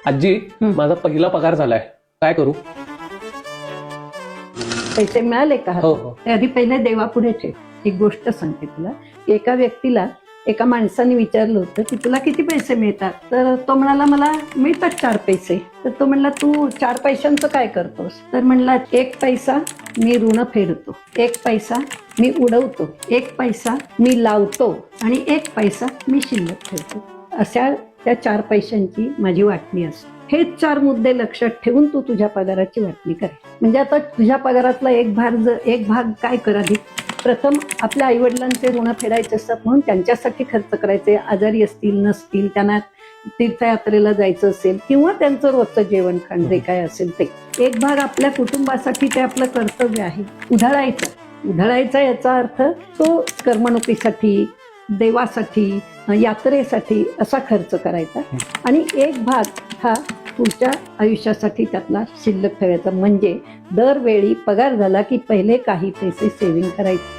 आजी, माझा पहिला पगार झालाय, काय करू? पैसे मिळाले का? हो हो. ते आधी पहिले देवापुढे ठेव. एक गोष्ट सांगते तुला. एका व्यक्तीला एका माणसाने विचारलं होतं की तुला किती पैसे मिळतात, तर तो म्हणाला मला मिळतात 4 पैसे. तर तो म्हणला तू 4 पैशांचं काय करतोस? तर म्हणला 1 पैसा मी ऋण फेडतो, 1 पैसा मी उडवतो, 1 पैसा मी लावतो आणि 1 पैसा मी शिल्लक ठेवतो. अशा त्या 4 पैशांची माझी वाटणी असते. हेच 4 मुद्दे लक्षात ठेवून तू तुझ्या पगाराची वाटणी कर. म्हणजे आता तुझ्या पगारातला एक भाग काय कर, आधी प्रथम आपल्या आईवडिलांचे ऋण फेडायचे असतात म्हणून त्यांच्यासाठी खर्च करायचे. आजारी असतील नसतील, त्यांना तीर्थयात्रेला जायचं असेल किंवा त्यांचं रोजचं जेवण खाणं जे काय असेल ते. एक भाग आपल्या कुटुंबासाठी, ते आपलं कर्तव्य आहे. उधळायचा याचा अर्थ तो करमणुकीसाठी, देवासाठी, यात्रेसाठी असा खर्च करायचा. आणि एक भाग हा पुढच्या आयुष्यासाठी त्यातला शिल्लक ठेवायचा. म्हणजे दरवेळी पगार झाला की पहिले काही पैसे सेव्हिंग करायचे.